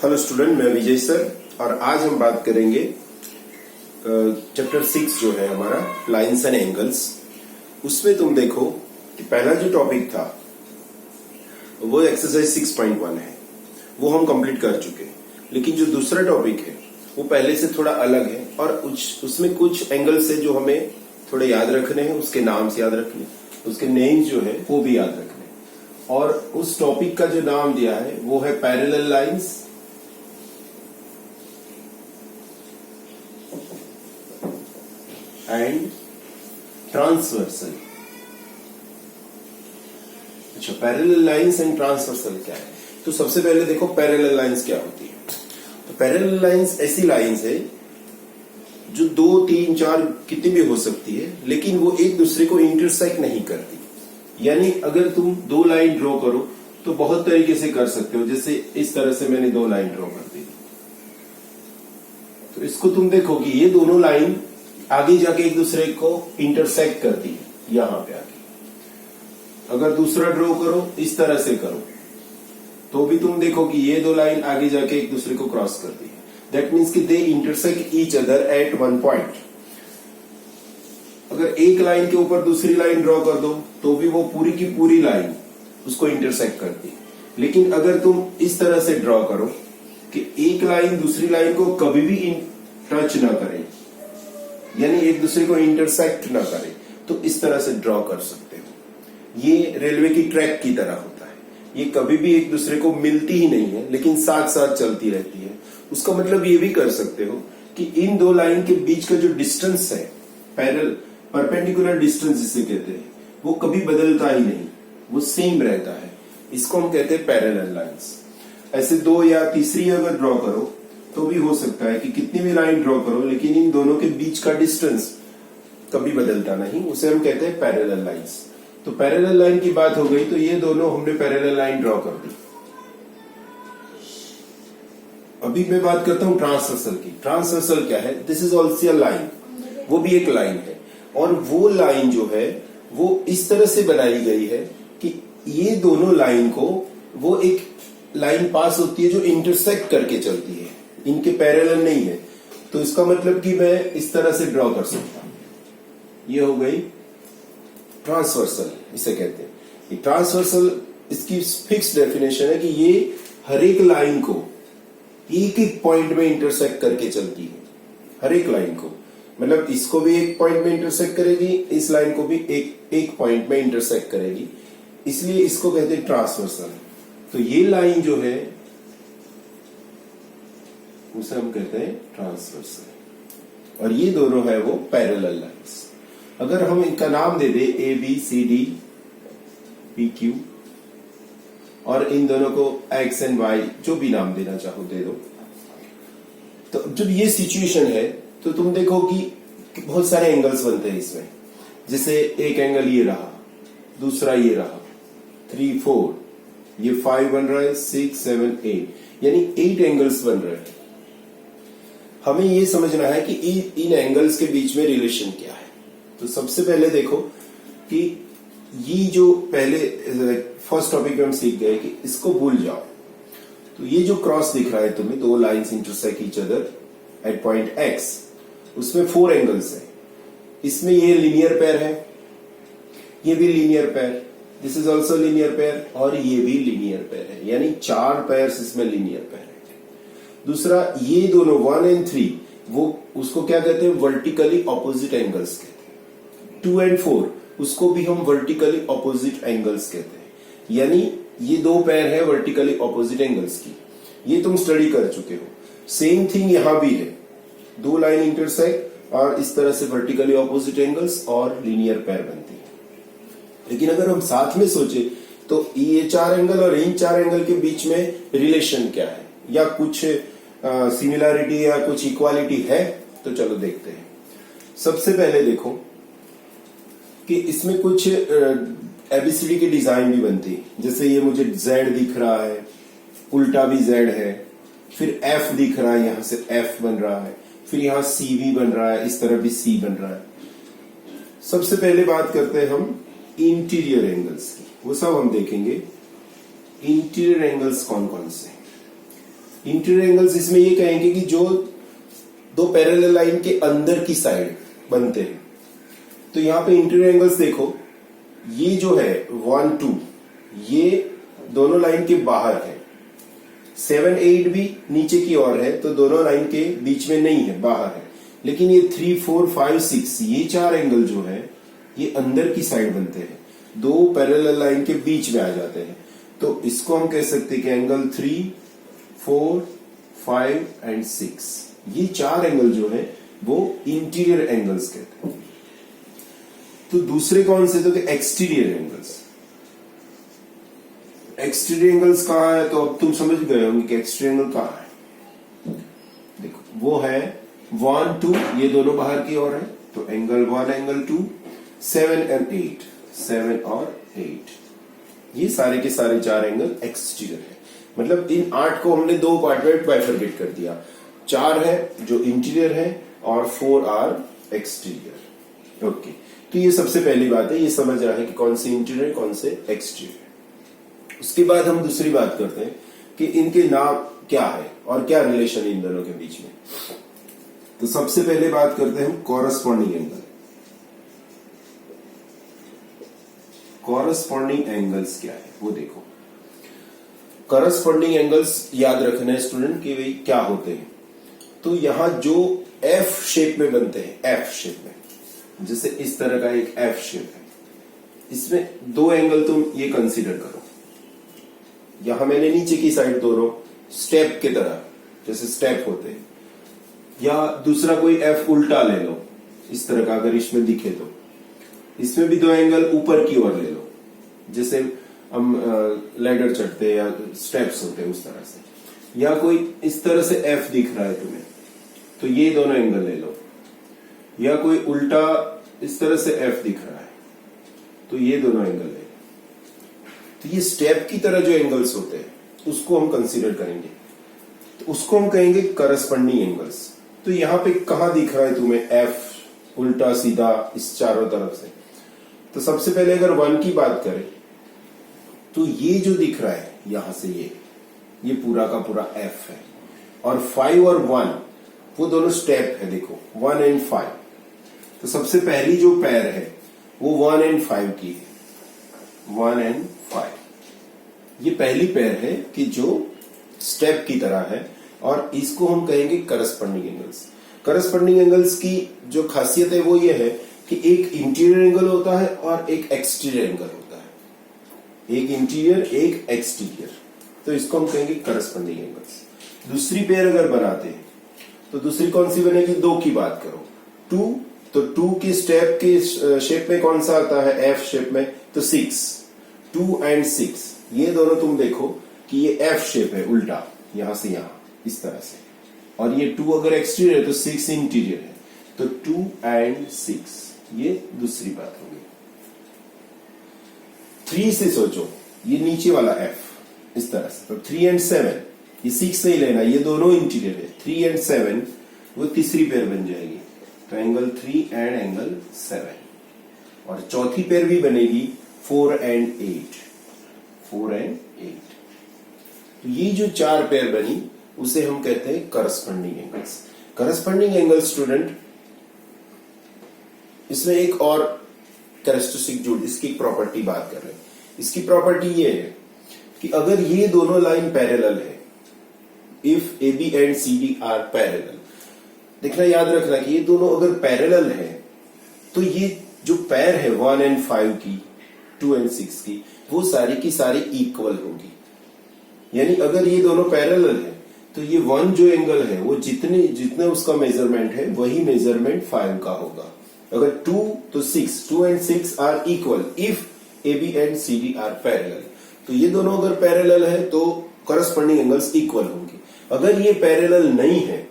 Hello student, मैं विजय sir और आज हम बात करेंगे चैप्टर 6 जो है हमारा लाइंस एंड एंगल्स। उसमें तुम देखो कि पहला जो टॉपिक था वो एक्सरसाइज 6.1 है, वो हम कंप्लीट कर चुके हैं। लेकिन जो दूसरा टॉपिक है वो पहले से थोड़ा अलग है और उसमें कुछ एंगल्स है जो हमें थोड़े याद रखने हैं, उसके नाम से याद रखने, उसके नेम्स जो है वो भी याद रखने। और उस टॉपिक का जो नाम दिया है वो है पैरेलल लाइंस एंड ट्रांसवर्सल। अच्छा, पैरेलल लाइंस एंड ट्रांसवर्सल क्या है? तो सबसे पहले देखो पैरेलल लाइंस क्या होती है। तो पैरेलल लाइंस ऐसी लाइंस है जो 2, 3, 4 कितनी भी हो सकती है, लेकिन वो एक दूसरे को इंटरसेक्ट नहीं करती। यानी अगर तुम 2 लाइन ड्रॉ करो तो बहुत तरीके से कर सकते हो। जैसे इस तरह से मैंने 2 लाइन ड्रॉ कर दी, तो इसको तुम देखो कि ये दोनों लाइन आगे जाके एक दूसरे को इंटरसेक्ट करती है यहां पे आके। अगर दूसरा ड्रॉ करो, इस तरह से करो, तो भी तुम देखो कि ये 2 लाइन आगे जाके एक दूसरे को क्रॉस करती है। दैट मीन्स कि they intersect each other at one point. अगर एक लाइन के ऊपर दूसरी लाइन ड्रॉ कर दो तो भी वो पूरी की पूरी लाइन उसको इंटरसेक्ट करती है। लेकिन अगर तुम इस तरह से ड्रॉ करो कि एक लाइन दूसरी लाइन को कभी भी टच ना करे, यानी एक दूसरे को इंटरसेक्ट ना करे, तो इस तरह से ड्रॉ कर सकते हो। ये रेलवे की ट्रैक की तरह होता है, ये कभी भी एक दूसरे को मिलती ही नहीं है, लेकिन साथ साथ चलती रहती है। उसका मतलब ये भी कर सकते हो कि इन 2 लाइन के बीच का जो डिस्टेंस है, परपेंडिकुलर डिस्टेंस जिसे कहते हैं, वो कभी बदलता ही नहीं, वो सेम रहता है। इसको हम कहते हैं पैरेलल लाइंस। ऐसे 2 या तीसरी अगर ड्रॉ करो तो भी हो सकता है कि कितनी भी लाइन ड्रॉ करो, लेकिन इन दोनों के बीच का डिस्टेंस कभी बदलता नहीं, उसे हम कहते हैं पैरेलल लाइंस। तो पैरेलल लाइन की बात हो गई, तो ये दोनों हमने पैरेलल लाइन ड्रॉ कर दी। अभी मैं बात करता हूं ट्रांसवर्सल की। ट्रांसवर्सल क्या है? This is also a line, वो भी एक लाइन है। और वो लाइन जो है वो इस तरह से बनाई गई है कि ये दोनों लाइन को वो एक लाइन पास होती है जो इंटरसेक्ट करके चलती है, इनके पैरेलल नहीं है। तो इसका मतलब कि मैं इस तरह से ड्रॉ कर सकता हूं। ये हो गई ट्रांसवर्सल, इसे कहते हैं। ये ट्रांसवर्सल, इसकी फिक्स डेफिनेशन है कि ये हर एक लाइन को एक एक पॉइंट में इंटरसेक्ट करके चलती है। हर एक लाइन को, मतलब इसको भी एक पॉइंट में इंटरसेक्ट करेगी, इस लाइन को भी एक पॉइंट में इंटरसेक्ट करेगी, इसलिए इसको कहते हैं ट्रांसवर्सल। तो ये लाइन जो है उसे हम कहते हैं ट्रांसवर्सल, और ये दोनों है वो पैरेलल लाइंस। अगर हम इनका नाम दे दे A B C D P Q, और इन दोनों को एक्स एंड वाई, जो भी नाम देना चाहो दे दो। तो जब ये सिचुएशन है तो तुम देखो कि बहुत सारे एंगल्स बनते हैं इसमें। जैसे एक एंगल ये रहा, दूसरा ये रहा, 3, 4, ये 5 बन रहा है, 6, 7, 8, यानी 8 एंगल्स बन रहे हैं। हमें ये समझना है कि इन एंगल्स के बीच में रिलेशन क्या है। तो सबसे पहले देखो कि ये जो पहले फर्स्ट टॉपिक में हम सीख गए कि इसको भूल जाओ। तो ये जो क्रॉस दिख रहा है तुम्हें, 2 lines intersect each other at point x, उसमें 4 एंगल्स है। इसमें ये लीनियर पेयर है, ये भी linear pair, this is also linear pair, और ये भी लीनियर पेयर है, यानी 4 पेयर्स इसमें लीनियर पेयर है। दूसरा, ये दोनों 1 और 3, वो उसको क्या कहते हैं? वर्टिकली ऑपोजिट एंगल्स कहते हैं। 2 और 4, उसको भी हम वर्टिकली ऑपोजिट एंगल्स कहते हैं। यानी ये 2 पेयर है वर्टिकली ऑपोजिट एंगल्स की, ये तुम स्टडी कर चुके हो। सेम थिंग यहां भी है, 2 लाइन इंटरसेक्ट और इस तरह से वर्टिकली ऑपोजिट एंगल्स और लीनियर पेयर बनती है। लेकिन अगर हम साथ में सोचे तो ये 4 एंगल और इन 4 एंगल के बीच में रिलेशन क्या है, या कुछ सिमिलरिटी या कुछ इक्वालिटी है? तो चलो देखते हैं। सबसे पहले देखो कि इसमें कुछ एबीसीडी की डिजाइन भी बनती है। जैसे ये मुझे Z दिख रहा है, उल्टा भी Z है, फिर F दिख रहा है, यहां से F बन रहा है, फिर यहां CV बन रहा है, इस तरह भी C बन रहा है। सबसे पहले बात करते हैं हम इंटीरियर एंगल्स की, वो सब हम देखेंगे। इंटीरियर एंगल्स कौन कौन से? इंटीरियर एंगल्स इसमें ये कहेंगे कि जो दो पैरेलल लाइन के अंदर की साइड बनते हैं। तो यहां पे इंटीरियर एंगल्स देखो, ये जो है 1 2 ये दोनों लाइन के बाहर है, 7 8 भी नीचे की ओर है, तो दोनों लाइन के बीच में नहीं है, बाहर है। लेकिन ये 3 4 5 6 ये चार एंगल जो है ये अंदर की साइड बनते हैं, दो पैरेलल लाइन के बीच में आ जाते हैं। तो इसको हम कह सकते हैं कि एंगल 3 4 5 एंड 6 ये चार एंगल जो है वो इंटीरियर एंगल्स कहते हैं। तो दूसरे कौन से? तो एक्सटीरियर एंगल्स। एक्सटीरियर एंगल्स कहां है? तो अब तुम समझ गए होंगे कि एक्सटीरियर एंगल कहां है। देखो वो है 1 2 ये दोनों बाहर की ओर है, तो एंगल 1 एंगल 2 7 एंड 8 7 और 8 ये सारे के सारे चार एंगल एक्सटीरियर है। मतलब इन 8 को हमने दो पार्ट में बाइफरकेट कर दिया, 4 है जो इंटीरियर है और 4 आर एक्सटीरियर। ओके, तो ये सबसे पहली बात है, ये समझ रहा है कि कौन से इंटीरियर कौन से एक्सटीरियर। उसके बाद हम दूसरी बात करते हैं कि इनके नाम क्या है और क्या रिलेशन इन दोनों के बीच में। तो सबसे पहले बात करते हैं हम कॉरस्पॉन्डिंग एंगल। कॉरस्पॉन्डिंग एंगल्स क्या है वो देखो। कॉरस्पॉन्डिंग एंगल्स याद रखना है स्टूडेंट कि भाई क्या होते हैं। तो यहां जो एफ शेप में बनते हैं, एफ शेप में, जैसे इस तरह का एक एफ शेप है, इसमें दो एंगल तुम ये कंसीडर करो। यहां मैंने नीचे की साइड दोनों स्टेप के तरह, जैसे स्टेप होते हैं, या दूसरा कोई एफ उल्टा ले लो इस तरह का, अगर इसमें दिखे तो इसमें भी दो एंगल ऊपर की ओर ले लो, जैसे हम लैडर चढ़ते हैं या स्टेप्स होते हैं उस तरह से। या कोई इस तरह से एफ दिख रहा है तुम्हें, तो ये दोनों एंगल ले लो। या कोई उल्टा इस तरह से एफ दिख रहा है, तो ये दोनों एंगल ले लो। तो ये स्टेप की तरह जो एंगल्स होते हैं उसको हम कंसीडर करेंगे, तो उसको हम कहेंगे करस्पॉन्डिंग एंगल्स। तो यहां पे कहां दिख रहा है तुम्हें एफ उल्टा सीधा इस चारों तरफ से? तो सबसे पहले अगर 1 की बात करें तो ये जो दिख रहा है यहां से ये पूरा का पूरा एफ है, और 5 और 1 वो दोनों स्टेप है, देखो 1 एंड 5। तो सबसे पहली जो पैर है वो 1 एंड 5 की है, 1 एंड 5 ये पहली पैर है कि जो स्टेप की तरह है, और इसको हम कहेंगे करस्पॉन्डिंग एंगल्स। करस्पॉन्डिंग एंगल्स की जो खासियत है वो ये है कि एक इंटीरियर एंगल होता है और एक एक्सटीरियर एंगल होता है, एक इंटीरियर एक एक्सटीरियर, तो इसको हम कहेंगे करस्पॉन्डिंग एंगल्स। दूसरी पेयर अगर बनाते हैं तो दूसरी कौन सी बनेगी? 2 की बात करो, 2, तो 2 की स्टेप के शेप में कौन सा आता है? एफ शेप में, तो 6, 2 एंड 6 ये दोनों तुम देखो कि ये एफ शेप है उल्टा, यहां से यहां इस तरह से, और ये 2 अगर एक्सटीरियर है तो 6 इंटीरियर है, तो 2 एंड 6 ये दूसरी बात होगी। 3 से सोचो, ये नीचे वाला एफ इस तरह से, तो 3 एंड 7 ये 6 नहीं लेना, ये दोनों इंटीरियर है, 3 एंड 7 वो तीसरी पेयर बन जाएगी, तो एंगल 3 एंड एंगल 7। और चौथी पेयर भी बनेगी 4 एंड 8, 4 एंड 8। तो ये जो चार पेयर बनी उसे हम कहते हैं corresponding angles. Corresponding angle student, इसमें एक और कैरेक्टरिस्टिक जुड़, इसकी प्रॉपर्टी बात कर रहे हैं। इसकी प्रॉपर्टी ये है कि अगर ये दोनों लाइन पैरेलल है, if A B and C D are parallel, देखना याद रखना कि ये दोनों अगर पैरेलल है तो ये जो पैर है 1 एंड 5 की, 2 एंड 6 की, वो सारी की सारी इक्वल होगी। यानी अगर ये दोनों पैरेलल है तो ये 1 जो एंगल है वो जितने उसका मेजरमेंट है वही मेजरमेंट 5 का होगा। अगर 2 तो 6, 2 and 6 are equal if A B and C D are parallel. तो ये दोनों अगर पैरेलल है तो करस्पॉन्डिंग एंगल्स इक्वल होंगे। अगर ये पैरेलल नहीं है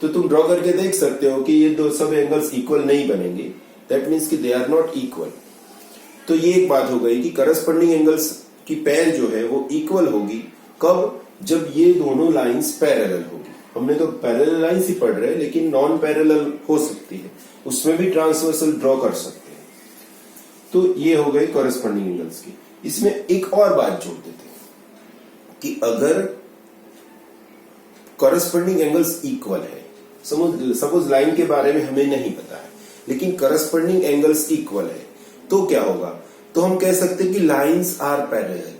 तो तुम ड्रॉ करके देख सकते हो कि ये दो सब एंगल्स इक्वल नहीं बनेंगे, दैट मीन्स कि दे आर नॉट इक्वल। तो ये एक बात हो गई कि करस्पॉन्डिंग एंगल्स की पैर जो है वो इक्वल होगी कब? जब ये दोनों लाइंस पैरेलल होगी। हमने तो पैरेलल लाइंस ही पढ़ रहे हैं, लेकिन नॉन पैरेलल हो सकती है, उसमें भी ट्रांसवर्सल ड्रॉ कर सकते हैं। तो ये हो गई करस्पॉन्डिंग एंगल्स की। इसमें एक और बात जोड़ देते हैं कि अगर करस्पॉन्डिंग एंगल्स इक्वल है। सपोज लाइन के बारे में हमें नहीं पता है, लेकिन करस्पॉन्डिंग एंगल्स इक्वल है, तो क्या होगा? तो हम कह सकते हैं कि लाइंस आर पैरेलल।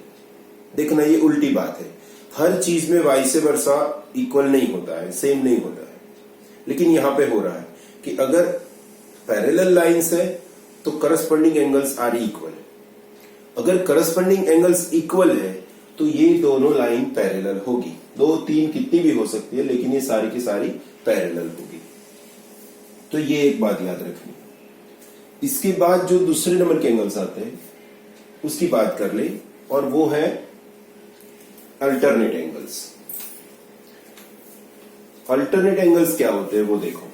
देखना, ये उल्टी बात है। हर चीज में वाइस वर्सा इक्वल नहीं होता है, सेम नहीं होता है, लेकिन यहां पे हो रहा है कि अगर पैरेलल लाइंस है तो करस्पॉन्डिंग एंगल्स आर इक्वल। अगर करस्पॉन्डिंग एंगल्स इक्वल है तो ये दोनों लाइन पैरेलल होगी। 2, 3 कितनी भी हो सकती है, लेकिन ये सारी की सारी पैरेलल होगी। तो ये एक बात याद रखनी। इसके बाद जो दूसरे नंबर के एंगल्स आते हैं उसकी बात कर ले, और वो है अल्टरनेट एंगल्स। अल्टरनेट एंगल्स क्या होते हैं वो देखो।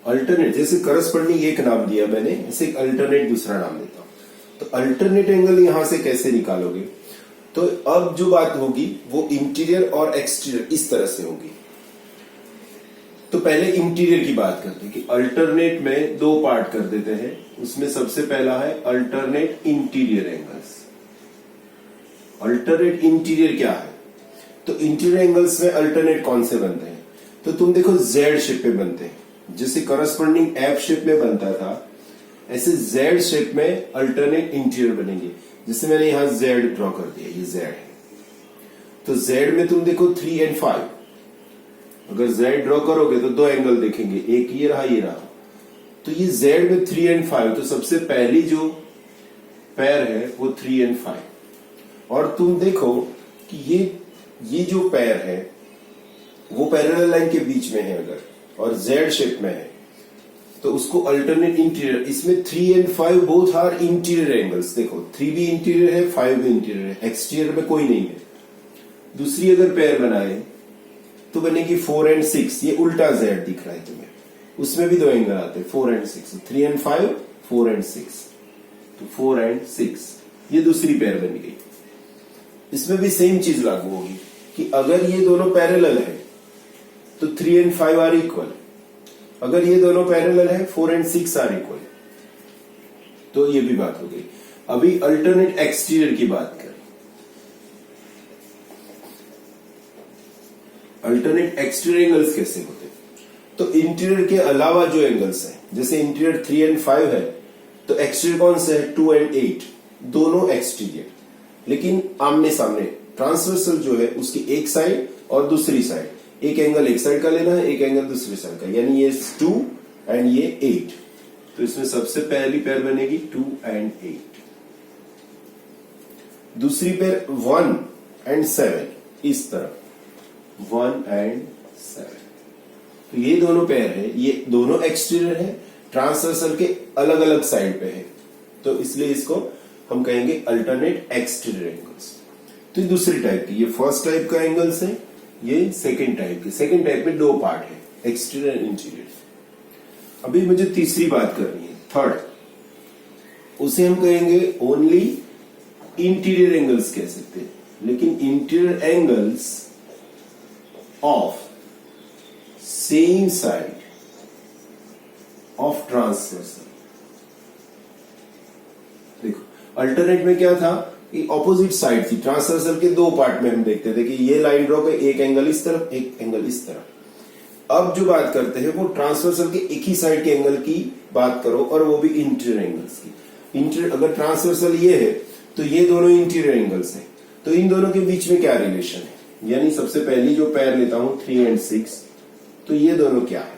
अल्टरनेट, जैसे करस्पॉन्डिंग एक नाम दिया मैंने, ऐसे एक अल्टरनेट दूसरा नाम देता हूं। तो अल्टरनेट एंगल यहां से कैसे निकालोगे? तो अब जो बात होगी वो इंटीरियर और एक्सटीरियर इस तरह से होगी। तो पहले इंटीरियर की बात करते हैं कि अल्टरनेट में 2 पार्ट कर देते हैं। उसमें सबसे पहला है alternate interior angles. Alternate interior क्या है? तो इंटीरियर एंगल्स में अल्टरनेट कौन से बनते हैं? तो तुम देखो, जेड शेप पे बनते हैं। जैसे करस्पॉन्डिंग एफ शेप में बनता था, ऐसे जेड शेप में अल्टरनेट इंटीरियर बनेंगे। जैसे मैंने यहां जेड ड्रॉ कर दिया, ये जेड है। तो जेड में तुम देखो 3 और 5। अगर जेड ड्रॉ करोगे तो 2 एंगल देखेंगे, एक ये रहा, ये रहा। तो ये जेड में 3 और 5, तो सबसे पहली जो पैर है वो 3 और 5। और तुम देखो कि ये जो पैर है वो पैरेलल लाइन के बीच में है अगर, और जेड शेप में है, तो उसको अल्टरनेट इंटीरियर। इसमें 3 और 5 बोथ आर इंटीरियर एंगल्स। देखो 3 भी इंटीरियर है, 5 भी इंटीरियर है, एक्सटीरियर में कोई नहीं है। दूसरी अगर पैर बनाए तो बनेगी 4 और 6। ये उल्टा जेड दिख रहा है तुम्हें, उसमें भी 2 एंगल आते हैं, 4 और 6। 3 और 5, 4 और 6, तो 4 और 6 ये दूसरी पैर बन गई। इसमें भी सेम चीज लागू होगी कि अगर ये दोनों पैरेलल है तो 3 और 5 आर इक्वल। अगर ये दोनों पैरेलल है 4 और 6 आर इक्वल। तो ये भी बात हो गई। अभी अल्टरनेट एक्सटीरियर की बात करें। अल्टरनेट एक्सटीरियर एंगल्स कैसे होते? तो इंटीरियर के अलावा जो एंगल्स हैं, जैसे इंटीरियर 3 और 5 है, तो एक्सटीरियर कौन से है? 2 और 8, दोनों एक्सटीरियर, लेकिन आमने सामने। ट्रांसवर्सल जो है उसकी एक साइड और दूसरी साइड, एक एंगल एक साइड का लेना है, एक एंगल दूसरी साइड का, यानी ये 2 एंड ये 8। तो इसमें सबसे पहली पैर बनेगी 2 और 8। दूसरी पैर 1 और 7, इस तरफ 1 और 7। तो ये दोनों पैर है, ये दोनों एक्सटीरियर है, ट्रांसवर्सल के अलग अलग साइड पे है, तो इसलिए इसको हम कहेंगे अल्टरनेट एक्सटीरियर एंगल्स। तो ये दूसरी टाइप की, ये फर्स्ट टाइप का एंगल्स है, ये सेकेंड टाइप की। सेकेंड टाइप में 2 पार्ट है, एक्सटीरियर और इंटीरियर। अभी मुझे तीसरी बात करनी है, थर्ड। उसे हम कहेंगे ओनली इंटीरियर एंगल्स कह सकते हैं, लेकिन interior angles of same side of transversal. देखो अल्टरनेट में क्या था कि ऑपोजिट साइड थी, ट्रांसवर्सल के 2 पार्ट में हम देखते थे कि ये लाइन ड्रॉ कर, एक एंगल इस तरफ, एक एंगल इस तरफ। अब जो बात करते हैं वो ट्रांसवर्सल के एक ही साइड के एंगल की बात करो, और वो भी इंटीरियर एंगल्स की। इंटीरियर अगर ट्रांसवर्सल ये है तो ये दोनों इंटीरियर एंगल्स हैं, तो इन दोनों के बीच में क्या रिलेशन है? यानी सबसे पहली जो पैर लेता हूं 3 और 6, तो ये दोनों क्या है?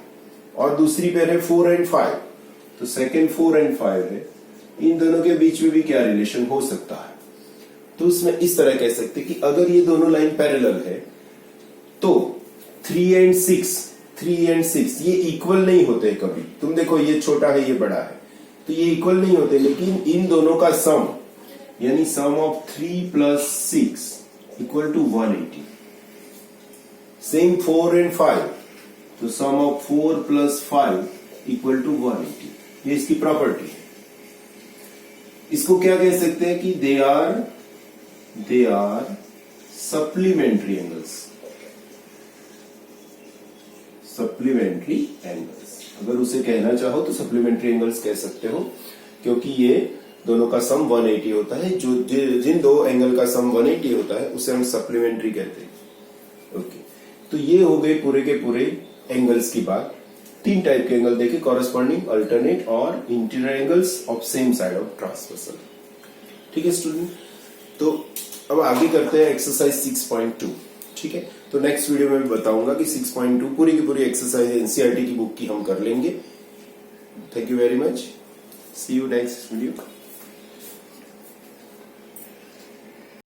और दूसरी पैर है 4 और 5, तो सेकेंड 4 और 5 है, इन दोनों के बीच में भी क्या रिलेशन हो सकता है? तो उसमें इस तरह कह सकते कि अगर ये दोनों लाइन पैरेलल है तो 3 और 6 ये इक्वल नहीं होते कभी। तुम देखो ये छोटा है, ये बड़ा है, तो ये इक्वल नहीं होते, लेकिन इन दोनों का सम, यानी सम ऑफ 3 + 6 = 180। सेम 4 और 5, तो सम ऑफ 4 + 5 = 180। ये इसकी प्रॉपर्टी है। इसको क्या कह सकते हैं कि they are supplementary angles. Supplementary angles. अगर उसे कहना चाहो तो सप्लीमेंट्री एंगल्स कह सकते हो, क्योंकि ये दोनों का सम 180 होता है। जो जिन दो एंगल का सम 180 होता है उसे हम सप्लीमेंट्री कहते हैं। ओके, तो ये हो गए पूरे के पूरे एंगल्स की बात। 3 टाइप के एंगल देखे, कॉरेस्पॉन्डिंग, अल्टरनेट और interior angles of same side of transversal. ठीक है स्टूडेंट, तो अब आगे करते हैं एक्सरसाइज 6.2। ठीक है, तो नेक्स्ट वीडियो में बताऊंगा कि 6.2 पूरी की पूरी एक्सरसाइज एनसीईआरटी की बुक की हम कर लेंगे। Thank you very much, see you next video.